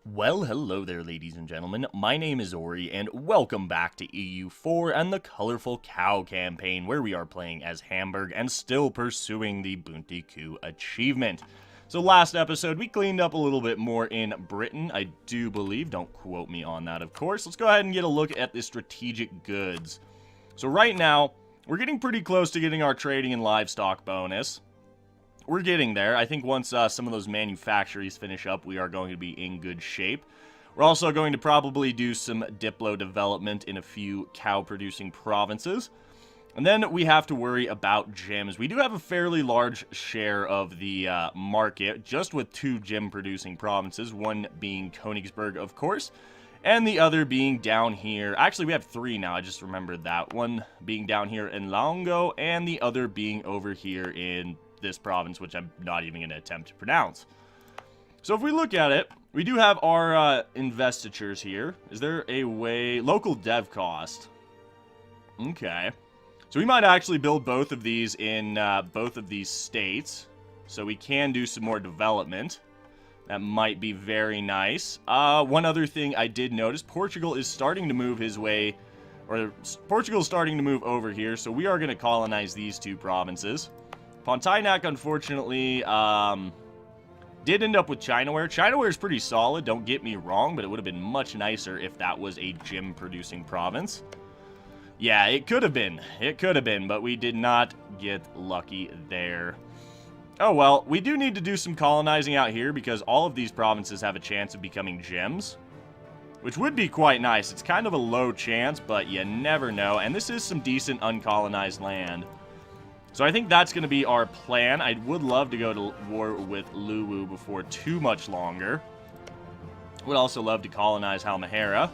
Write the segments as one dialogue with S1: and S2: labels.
S1: Well, hello there, ladies and gentlemen. My name is Ori, and welcome back to EU4 and the Colorful Cow campaign, where we are playing as Hamburg and still pursuing the Bunte Kuh achievement. So last episode, we cleaned up a little bit more in Britain, I do believe. Don't quote me on that, of course. Let's go ahead and get a look at the strategic goods. So right now, we're getting pretty close to getting our trading and livestock bonus. We're getting there. I think once some of those manufactories finish up, we are going to be in good shape. We're also going to probably do some diplo development in a few cow-producing provinces. And then we have to worry about gyms. We do have a fairly large share of the market, just with 2 gym-producing provinces, one being Königsberg, of course, and the other being down here. Actually, we have 3 now. I just remembered that. One being down here in Longo, and the other being over here in this province, which I'm not even going to attempt to pronounce. So if we look at it, we do have our investitures here. Is there a way? Local dev cost. Okay. So we might actually build both of these in both of these states. So we can do some more development. That might be very nice. One other thing I did notice, Portugal is starting to move his way, or Portugal is starting to move over here. So we are going to colonize these 2 provinces. Pontiac, unfortunately, did end up with Chinaware. Chinaware is pretty solid, don't get me wrong, but it would have been much nicer if that was a gym-producing province. Yeah, it could have been. It could have been, but we did not get lucky there. Oh, well, we do need to do some colonizing out here because all of these provinces have a chance of becoming gyms, which would be quite nice. It's kind of a low chance, but you never know, and this is some decent uncolonized land. So I think that's going to be our plan. I would love to go to war with Luwu before too much longer. Would also love to colonize Halmahera.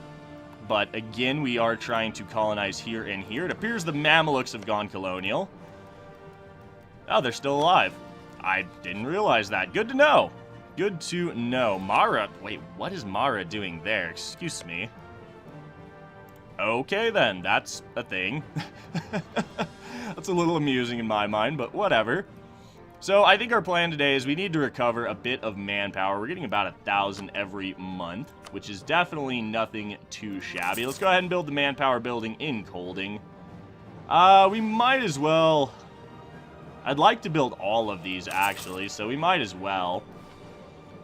S1: But again, we are trying to colonize here and here. It appears the Mamelukes have gone colonial. Oh, they're still alive. I didn't realize that. Good to know. Good to know. Mara. Wait, what is Mara doing there? Excuse me. Okay, then. That's a thing. That's a little amusing in my mind, but whatever. So I think our plan today is we need to recover a bit of manpower. We're getting about 1,000 every month, which is definitely nothing too shabby. Let's go ahead and build the manpower building in Colding. We might as well. I'd like to build all of these, actually, so we might as well.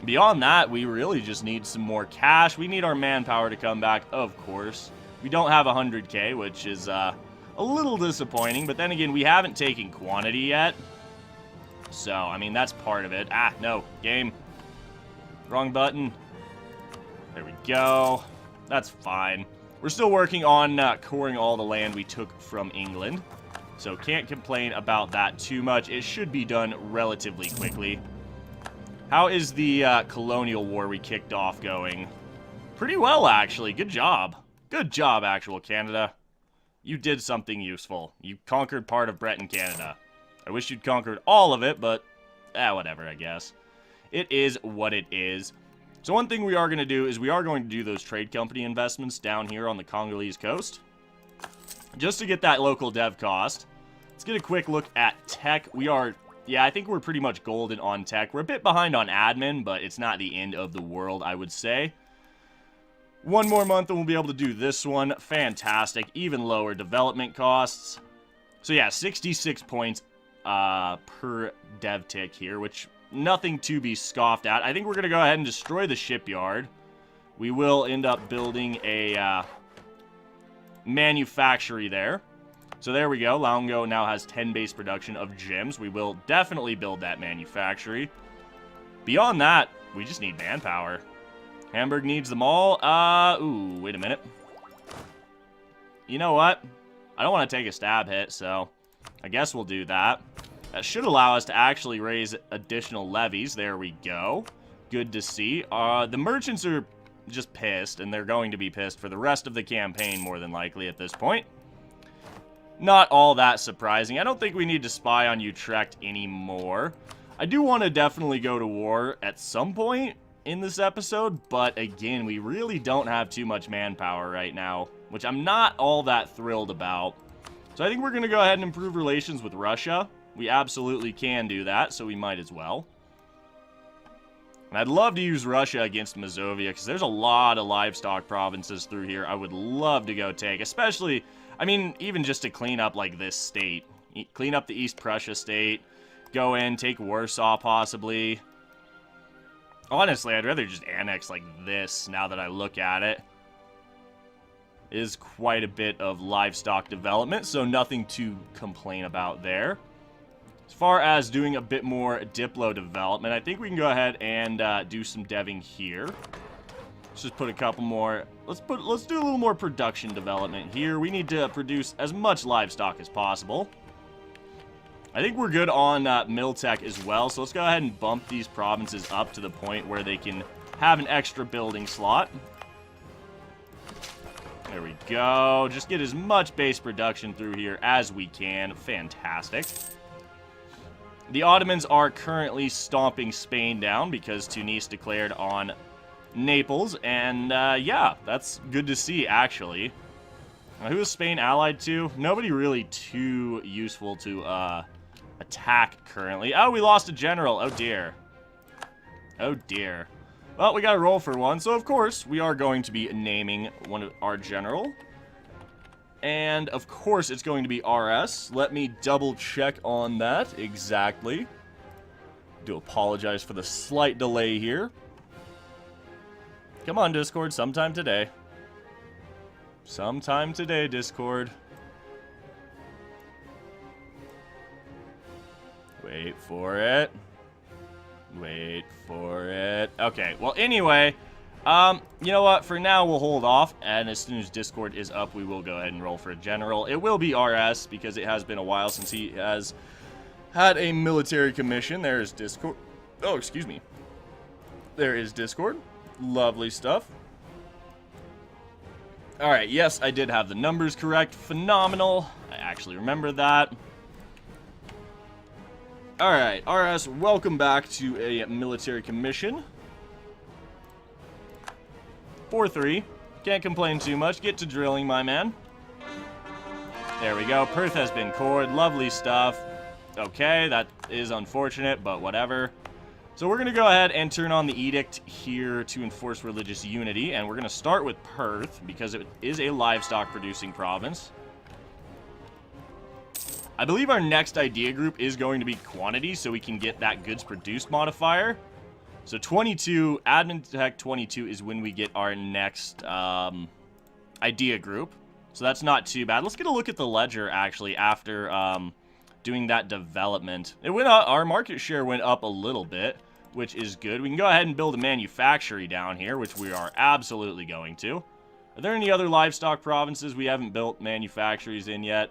S1: Beyond that, we really just need some more cash. We need our manpower to come back, of course. We don't have 100k, which is a little disappointing, but then again, we haven't taken quantity yet. So, I mean, that's part of it. Ah, no. Game. Wrong button. There we go. That's fine. We're still working on coring all the land we took from England. So, can't complain about that too much. It should be done relatively quickly. How is the colonial war we kicked off going? Pretty well, actually. Good job. Good job, actual Canada. You did something useful. You conquered part of Breton, Canada. I wish you'd conquered all of it, but whatever, I guess. It is what it is. So one thing we are going to do is we are going to do those trade company investments down here on the Congolese coast. Just to get that local dev cost. Let's get a quick look at tech. We are, yeah, I think we're pretty much golden on tech. We're a bit behind on admin, but it's not the end of the world, I would say. One more month and we'll be able to do this one. Fantastic. Even lower development costs. So yeah, 66 points per dev tick here, which nothing to be scoffed at. I think we're going to go ahead and destroy the shipyard. We will end up building a manufactory there. So there we go. Longo now has 10 base production of gems. We will definitely build that manufactory. Beyond that, we just need manpower. Hamburg needs them all. Ooh, wait a minute. You know what? I don't want to take a stab hit, so I guess we'll do that. That should allow us to actually raise additional levies. There we go. Good to see. The merchants are just pissed, and they're going to be pissed for the rest of the campaign, more than likely, at this point. Not all that surprising. I don't think we need to spy on Utrecht anymore. I do want to definitely go to war at some point in this episode, but again, we really don't have too much manpower right now, which I'm not all that thrilled about. So I think we're going to go ahead and improve relations with Russia. We absolutely can do that, so we might as well. And I'd love to use Russia against Mazovia, because there's a lot of livestock provinces through here I would love to go take. Especially, I mean, even just to clean up, like, this state. Clean up the East Prussia state. Go in, take Warsaw, possibly. Honestly, I'd rather just annex, like, this, now that I look at it. It is quite a bit of livestock development, so nothing to complain about there. As far as doing a bit more Diplo development, I think we can go ahead and do some deving here. Let's just put a couple more. Let's do a little more production development here. We need to produce as much livestock as possible. I think we're good on mill tech as well, so let's go ahead and bump these provinces up to the point where they can have an extra building slot. There we go. Just get as much base production through here as we can. Fantastic. The Ottomans are currently stomping Spain down because Tunis declared on Naples, and yeah, that's good to see, actually. Now, who is Spain allied to? Nobody really too useful to attack currently. Oh, we lost a general. Oh, dear. Oh, dear. Well, we got to roll for one, so of course, we are going to be naming one of our general. And, of course, it's going to be RS. Let me double check on that exactly. Do apologize for the slight delay here. Come on, Discord, sometime today. Sometime today, Discord. Wait for it. Wait for it. Okay, well, anyway... you know what? For now, we'll hold off, and as soon as Discord is up, we will go ahead and roll for a general. It will be RS, because it has been a while since he has had a military commission. There is Discord. Oh, excuse me. There is Discord. Lovely stuff. Alright, yes, I did have the numbers correct. Phenomenal. I actually remember that. Alright, RS, welcome back to a military commission. 4-3. Can't complain too much. Get to drilling, my man. There we go. Perth has been cored. Lovely stuff. Okay, that is unfortunate, but whatever. So we're going to go ahead and turn on the edict here to enforce religious unity, and we're going to start with Perth, because it is a livestock-producing province. I believe our next idea group is going to be quantity, so we can get that goods produced modifier. So 22, admin tech 22 is when we get our next idea group. So that's not too bad. Let's get a look at the ledger, actually, after doing that development. It went up, our market share went up a little bit, which is good. We can go ahead and build a manufactory down here, which we are absolutely going to. Are there any other livestock provinces we haven't built manufactories in yet?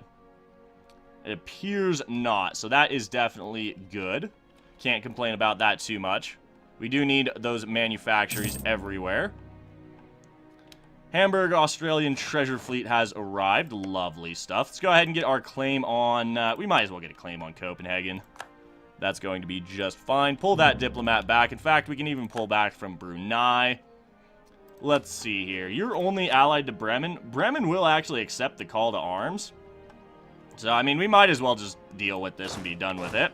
S1: It appears not, so that is definitely good. Can't complain about that too much. We do need those manufactories everywhere. Hamburg Australian treasure fleet has arrived. Lovely stuff. Let's go ahead and get our claim on... we might as well get a claim on Copenhagen. That's going to be just fine. Pull that diplomat back. In fact, we can even pull back from Brunei. Let's see here. You're only allied to Bremen. Bremen will actually accept the call to arms. So, I mean, we might as well just deal with this and be done with it.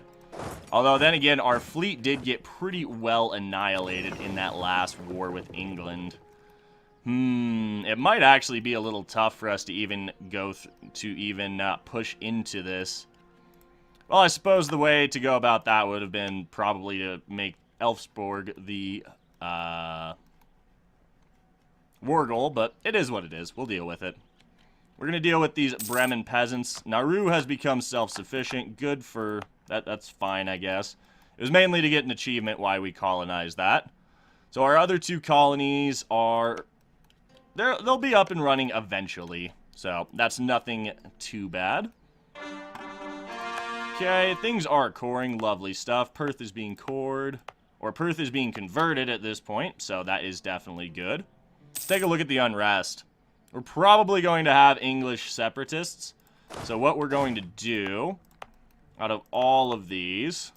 S1: Although, then again, our fleet did get pretty well annihilated in that last war with England. It might actually be a little tough for us to even go push into this. Well, I suppose the way to go about that would have been probably to make Elfsborg the war goal, but it is what it is. We'll deal with it. We're going to deal with these Bremen peasants. Nauru has become self-sufficient. Good for... That's fine, I guess. It was mainly to get an achievement why we colonized that. So our other two colonies are... They'll be up and running eventually. So that's nothing too bad. Okay, things are coring. Lovely stuff. Perth is being cored. Or Perth is being converted at this point. So that is definitely good. Let's take a look at the unrest. We're probably going to have English separatists. So what we're going to do... out of all of these,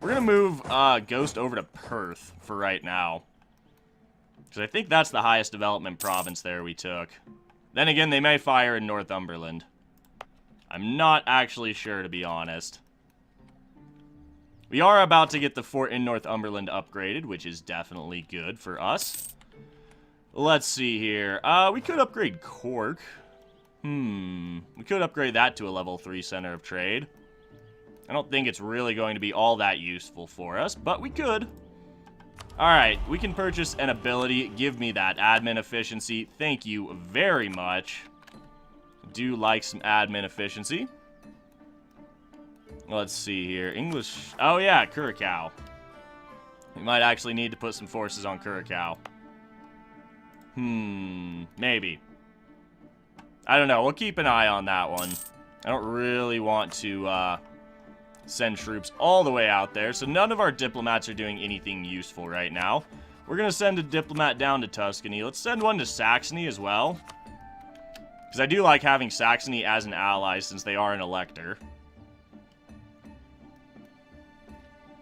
S1: we're going to move Ghost over to Perth for right now. Because I think that's the highest development province there we took. Then again, they may fire in Northumberland. I'm not actually sure, to be honest. We are about to get the fort in Northumberland upgraded, which is definitely good for us. Let's see here. We could upgrade Cork. We could upgrade that to a level 3 center of trade. I don't think it's really going to be all that useful for us, but we could. Alright, we can purchase an ability. Give me that admin efficiency. Thank you very much. Do like some admin efficiency. Let's see here. English. Oh, yeah, Curacao. We might actually need to put some forces on Curacao. Maybe. I don't know. We'll keep an eye on that one. I don't really want to send troops all the way out there, so none of our diplomats are doing anything useful right now. We're going to send a diplomat down to Tuscany. Let's send one to Saxony as well, because I do like having Saxony as an ally since they are an elector.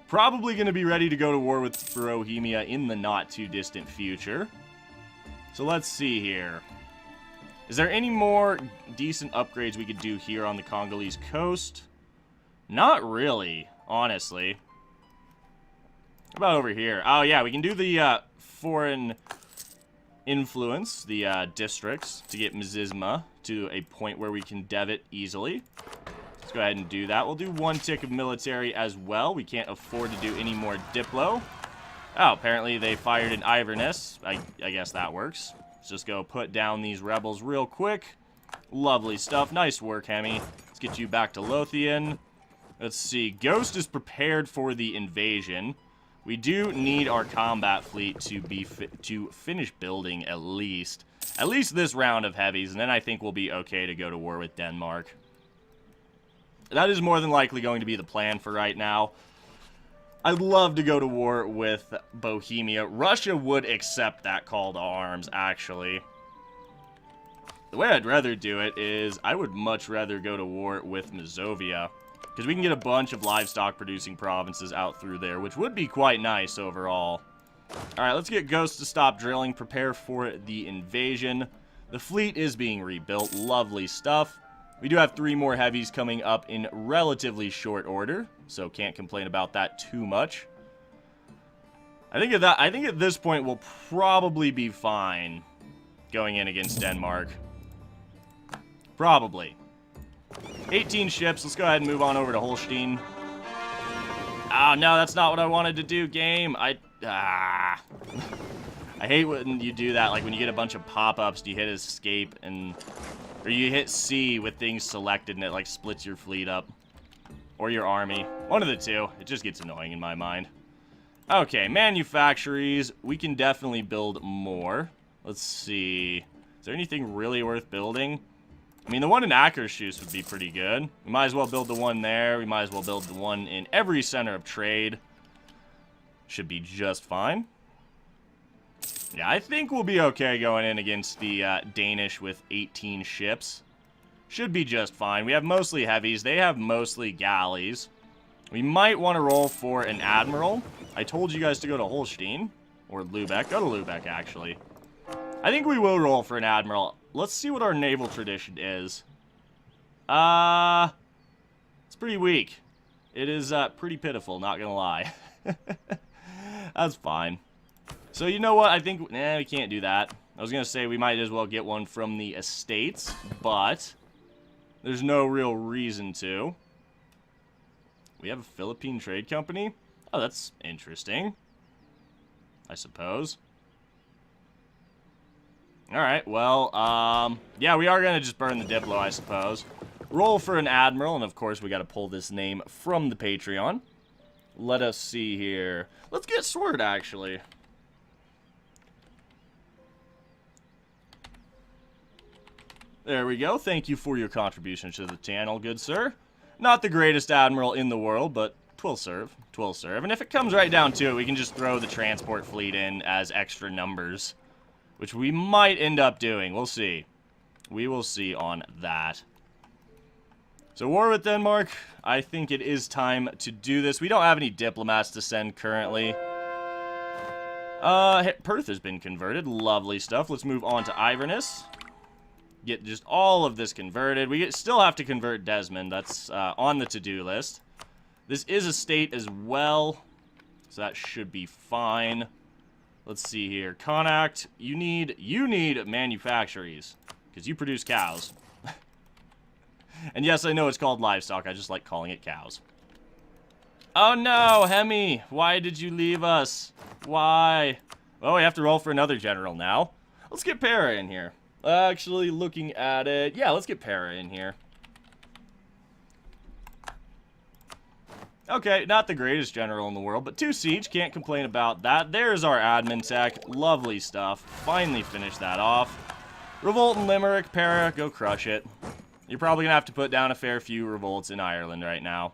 S1: Probably going to be ready to go to war with Bohemia in the not-too-distant future. So let's see here. Is there any more decent upgrades we could do here on the Congolese coast? Not really, honestly. How about over here? Oh, yeah, we can do the foreign influence, the districts, to get Mizizma to a point where we can dev it easily. Let's go ahead and do that. We'll do 1 tick of military as well. We can't afford to do any more Diplo. Oh, apparently they fired an Iverness. I guess that works. Let's just go put down these rebels real quick. Lovely stuff. Nice work, Hemi. Let's get you back to Lothian. Let's see. Ghost is prepared for the invasion. We do need our combat fleet to finish building at least this round of heavies, and then I think we'll be okay to go to war with Denmark. That is more than likely going to be the plan for right now. I'd love to go to war with Bohemia. Russia would accept that call to arms, actually. The way I'd rather do it is I would much rather go to war with Mazovia, because we can get a bunch of livestock-producing provinces out through there, which would be quite nice overall. Alright, let's get Ghost to stop drilling, prepare for the invasion. The fleet is being rebuilt. Lovely stuff. We do have 3 more heavies coming up in relatively short order, so can't complain about that too much. I think at this point we'll probably be fine going in against Denmark. Probably. 18 ships. Let's go ahead and move on over to Holstein. Oh, no, that's not what I wanted to do, game. I hate when you do that, like when you get a bunch of pop-ups, you hit escape, or you hit C with things selected, and it, like, splits your fleet up. Or your army. One of the two. It just gets annoying in my mind. Okay, manufactories. We can definitely build more. Let's see. Is there anything really worth building? I mean, the one in Akershus would be pretty good. We might as well build the one there. We might as well build the one in every center of trade. Should be just fine. Yeah, I think we'll be okay going in against the Danish with 18 ships. Should be just fine. We have mostly heavies. They have mostly galleys. We might want to roll for an admiral. I told you guys to go to Holstein. Or Lubeck. Go to Lubeck, actually. I think we will roll for an admiral. Let's see what our naval tradition is. It's pretty weak. It is pretty pitiful, not gonna lie. That's fine. So you know what? I think, we can't do that. I was gonna say we might as well get one from the estates, but there's no real reason to. We have a Philippine trade company? Oh, that's interesting. I suppose. Alright, well, yeah, we are going to just burn the Diplo, I suppose. Roll for an admiral, and of course we got to pull this name from the Patreon. Let us see here. Let's get Sword, actually. There we go. Thank you for your contribution to the channel, good sir. Not the greatest admiral in the world, but 'twill serve. 'Twill serve. And if it comes right down to it, we can just throw the transport fleet in as extra numbers, which we might end up doing. We'll see. We will see on that. So war with Denmark. I think it is time to do this. We don't have any diplomats to send currently. Perth has been converted. Lovely stuff. Let's move on to Iverness. Get just all of this converted. We still have to convert Desmond. That's on the to-do list. This is a state as well, so that should be fine. Let's see here. Connacht, you need manufactories, because you produce cows. And yes, I know it's called livestock. I just like calling it cows. Oh no, Hemi, why did you leave us? Why? Well, we have to roll for another general now. Let's get Para in here. Actually, looking at it, yeah, let's get Para in here. Okay, not the greatest general in the world, but 2 siege, can't complain about that. There's our admin tech, lovely stuff. Finally finished that off. Revolt in Limerick, Para, go crush it. You're probably gonna have to put down a fair few revolts in Ireland right now.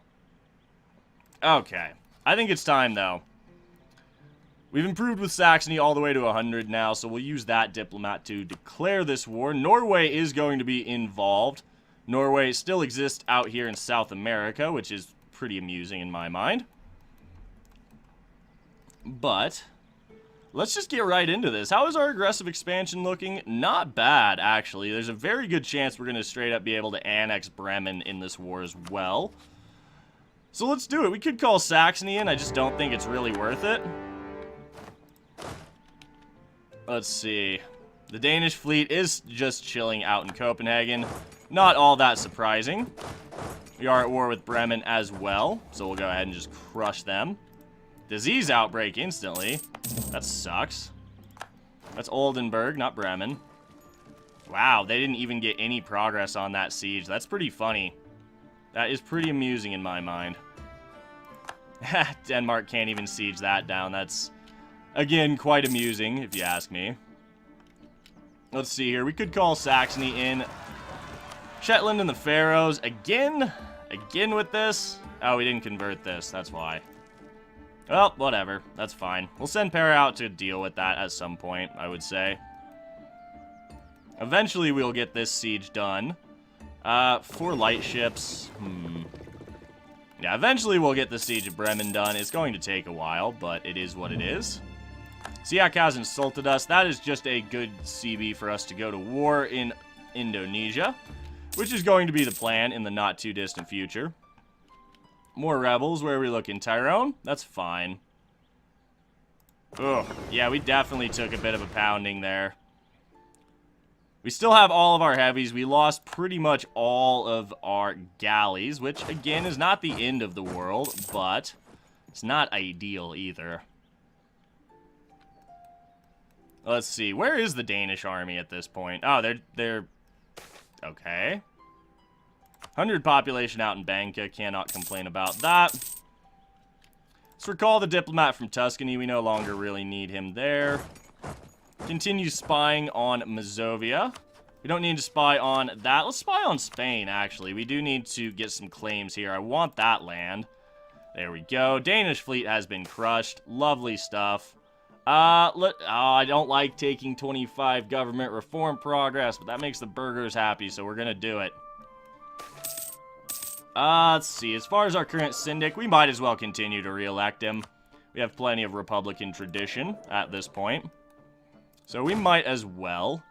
S1: Okay, I think it's time though. We've improved with Saxony all the way to 100 now, so we'll use that diplomat to declare this war. Norway is going to be involved. Norway still exists out here in South America, which is pretty amusing in my mind. But let's just get right into this. How is our aggressive expansion looking? Not bad, actually. There's a very good chance we're going to straight up be able to annex Bremen in this war as well. So let's do it. We could call Saxony in. I just don't think it's really worth it. Let's see. The Danish fleet is just chilling out in Copenhagen. Not all that surprising. We are at war with Bremen as well, so we'll go ahead and just crush them. Disease outbreak instantly. That sucks. That's Oldenburg, not Bremen. Wow, they didn't even get any progress on that siege. That's pretty funny. That is pretty amusing in my mind. Denmark can't even siege that down. That's, again, quite amusing, if you ask me. Let's see here. We could call Saxony in. Shetland and the Faroes. Again with this? Oh, we didn't convert this. That's why. Well, whatever. That's fine. We'll send Para out to deal with that at some point, I would say. Eventually, we'll get this siege done. 4 light ships. Yeah, eventually we'll get the siege of Bremen done. It's going to take a while, but it is what it is. Siak has insulted us. That is just a good CB for us to go to war in Indonesia, which is going to be the plan in the not-too-distant future. More rebels. Where are we looking? Tyrone? That's fine. Ugh. Yeah, we definitely took a bit of a pounding there. We still have all of our heavies. We lost pretty much all of our galleys, which, again, is not the end of the world, but it's not ideal either. Let's see. Where is the Danish army at this point? Oh, they're... Okay. 100 population out in Banca. Cannot complain about that. Let's recall the diplomat from Tuscany. We no longer really need him there. Continue spying on Mazovia. We don't need to spy on that. Let's spy on Spain, actually. We do need to get some claims here. I want that land. There we go. Danish fleet has been crushed. Lovely stuff. I don't like taking 25 government reform progress, but that makes the burghers happy, so we're gonna do it. Let's see. As far as our current syndic, we might as well continue to re-elect him. We have plenty of Republican tradition at this point. So we might as well.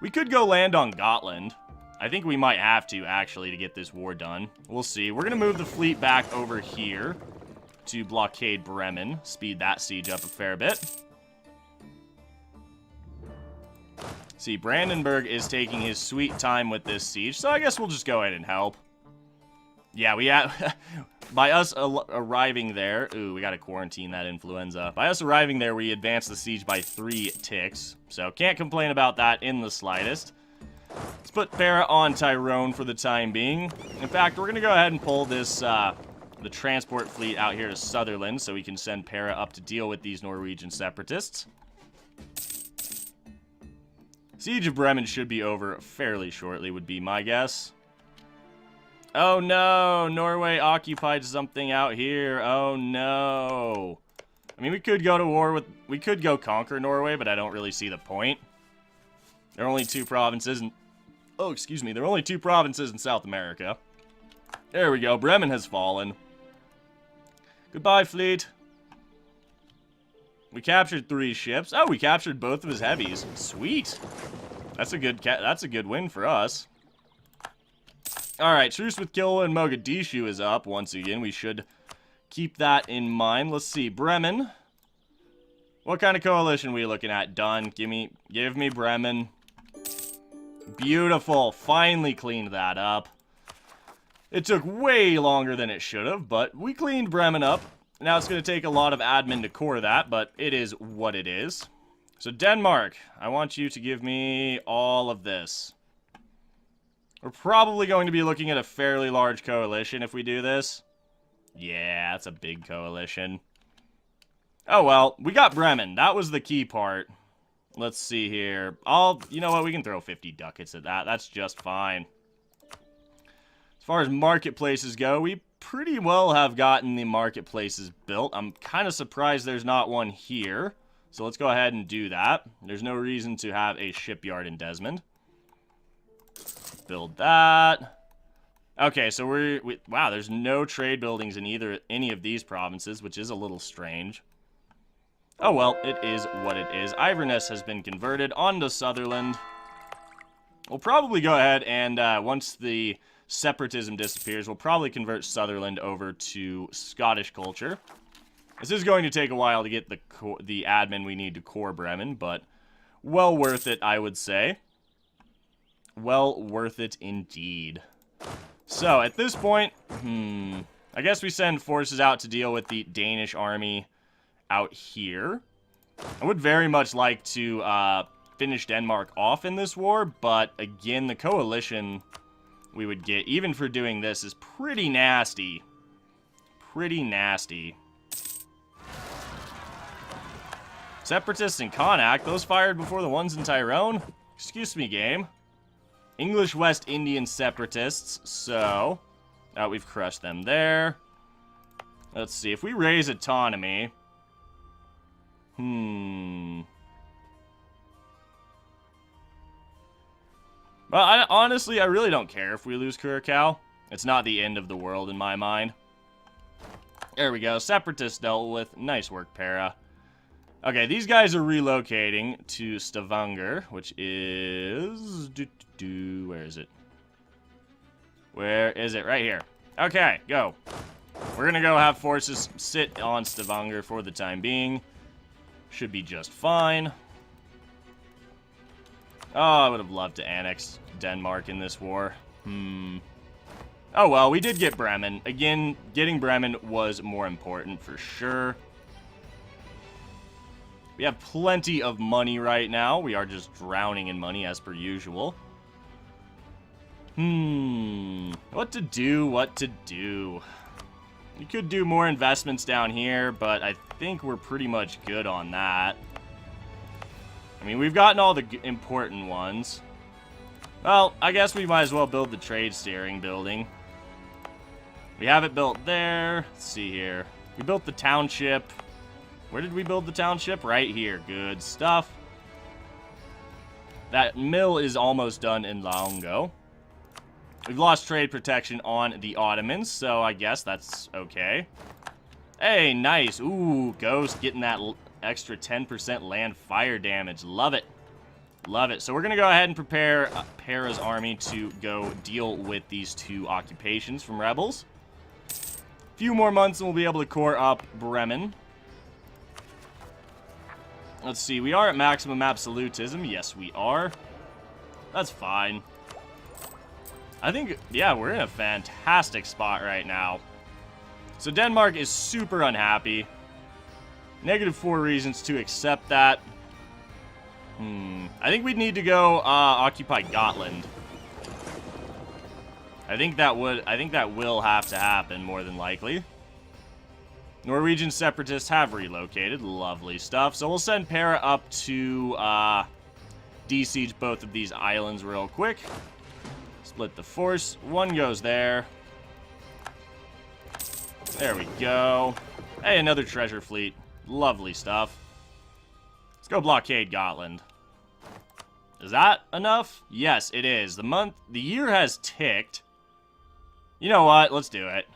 S1: We could go land on Gotland. I think we might have to, actually, to get this war done. We'll see. We're going to move the fleet back over here to blockade Bremen. Speed that siege up a fair bit. See, Brandenburg is taking his sweet time with this siege, so I guess we'll just go ahead and help. Yeah, we have... By us arriving there... Ooh, we gotta quarantine that influenza. By us arriving there, we advanced the siege by 3 ticks. So, can't complain about that in the slightest. Let's put Para on Tyrone for the time being. In fact, we're gonna go ahead and pull this, the transport fleet out here to Sutherland so we can send Para up to deal with these Norwegian separatists. Siege of Bremen should be over fairly shortly, would be my guess. Oh no, Norway occupied something out here. Oh no. I mean, we could go to war with... We could go conquer Norway, but I don't really see the point. There are only 2 provinces in... Oh, excuse me. There are only 2 provinces in South America. There we go. Bremen has fallen. Goodbye, fleet. We captured 3 ships. Oh, we captured both of his heavies. Sweet. That's a good win for us. Alright, truce with Kilwa and Mogadishu is up once again. We should keep that in mind. Let's see, Bremen. What kind of coalition are we looking at? Done. Give me Bremen. Beautiful. Finally cleaned that up. It took way longer than it should have, but we cleaned Bremen up. Now it's going to take a lot of admin to core that, but it is what it is. So Denmark, I want you to give me all of this. We're probably going to be looking at a fairly large coalition if we do this. Yeah, that's a big coalition. Oh well, we got Bremen. That was the key part. Let's see here. You know what, we can throw 50 ducats at that. That's just fine. As far as marketplaces go, we pretty well have gotten the marketplaces built. I'm kind of surprised there's not one here. So let's go ahead and do that. There's no reason to have a shipyard in Desmond. Build that. Okay, so wow, there's no trade buildings in any of these provinces, which is a little strange. Oh well, it is what it is. Iverness has been converted onto Sutherland. We'll probably go ahead and, once the separatism disappears, we'll probably convert Sutherland over to Scottish culture. This is going to take a while to get the admin we need to core Bremen, but well worth it, I would say. Well worth it indeed. So, at this point, I guess we send forces out to deal with the Danish army out here. I would very much like to finish Denmark off in this war, but again, the coalition we would get, even for doing this, is pretty nasty. Pretty nasty. Separatists in Connacht, those fired before the ones in Tyrone? Excuse me, game. English West Indian separatists, so we've crushed them there. Let's see, if we raise autonomy, well, honestly, I really don't care if we lose Curacao. It's not the end of the world in my mind. There we go, separatists dealt with. Nice work, Para. Okay, these guys are relocating to Stavanger, which is... where is it? Where is it? Right here. Okay, go. We're gonna go have forces sit on Stavanger for the time being. Should be just fine. Oh, I would have loved to annex Denmark in this war. Oh well, we did get Bremen. Again, getting Bremen was more important for sure. We have plenty of money right now. We are just drowning in money as per usual. What to do, what to do. We could do more investments down here, but I think we're pretty much good on that. I mean, we've gotten all the important ones. Well, I guess we might as well build the trade steering building. We have it built there. Let's see here. We built the township. Where did we build the township? Right here. Good stuff. That mill is almost done in Laongo. We've lost trade protection on the Ottomans, so I guess that's okay. Hey, nice. Ooh, Ghost getting that extra 10% land fire damage. Love it. Love it. So we're going to go ahead and prepare Para's army to go deal with these two occupations from rebels. A few more months and we'll be able to core up Bremen. Let's see, we are at maximum absolutism. Yes, we are. That's fine. I think, yeah, we're in a fantastic spot right now. So Denmark is super unhappy. -4 reasons to accept that. I think we'd need to go occupy Gotland. I think that will have to happen more than likely. Norwegian separatists have relocated. Lovely stuff. So we'll send Para up to de-siege both of these islands real quick. Split the force. One goes there. There we go. Hey, another treasure fleet. Lovely stuff. Let's go blockade Gotland. Is that enough? Yes, it is. The year has ticked. You know what? Let's do it.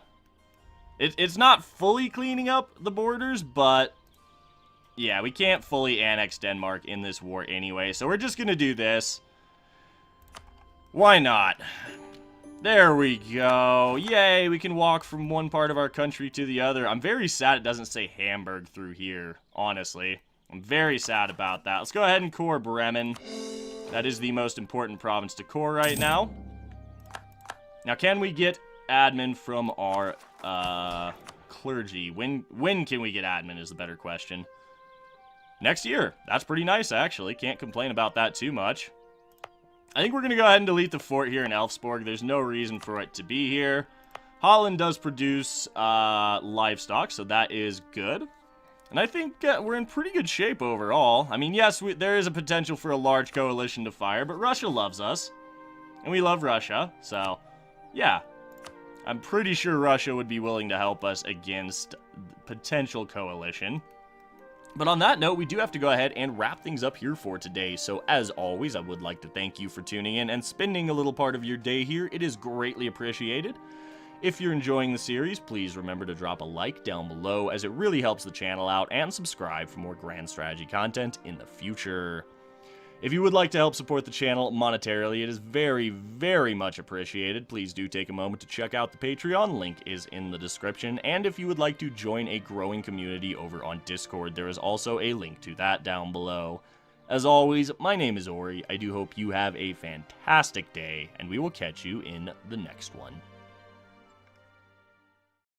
S1: It's not fully cleaning up the borders, but yeah, we can't fully annex Denmark in this war anyway, so we're just gonna do this. Why not? There we go. Yay, we can walk from one part of our country to the other. I'm very sad it doesn't say Hamburg through here, honestly. I'm very sad about that. Let's go ahead and core Bremen. That is the most important province to core right now. Now, can we get admin from our clergy? When can we get admin is the better question. Next year. That's pretty nice, actually. Can't complain about that too much. I think we're going to go ahead and delete the fort here in Elfsborg. There's no reason for it to be here. Holland does produce livestock, so that is good. And I think we're in pretty good shape overall. I mean, yes, there is a potential for a large coalition to fire, but Russia loves us. And we love Russia, so yeah. I'm pretty sure Russia would be willing to help us against potential coalition. But on that note, we do have to go ahead and wrap things up here for today. So as always, I would like to thank you for tuning in and spending a little part of your day here. It is greatly appreciated. If you're enjoying the series, please remember to drop a like down below, as it really helps the channel out, and subscribe for more grand strategy content in the future. If you would like to help support the channel monetarily, it is very, very much appreciated. Please do take a moment to check out the Patreon. Link is in the description. And if you would like to join a growing community over on Discord, there is also a link to that down below. As always, my name is Ori. I do hope you have a fantastic day, and we will catch you in the next one.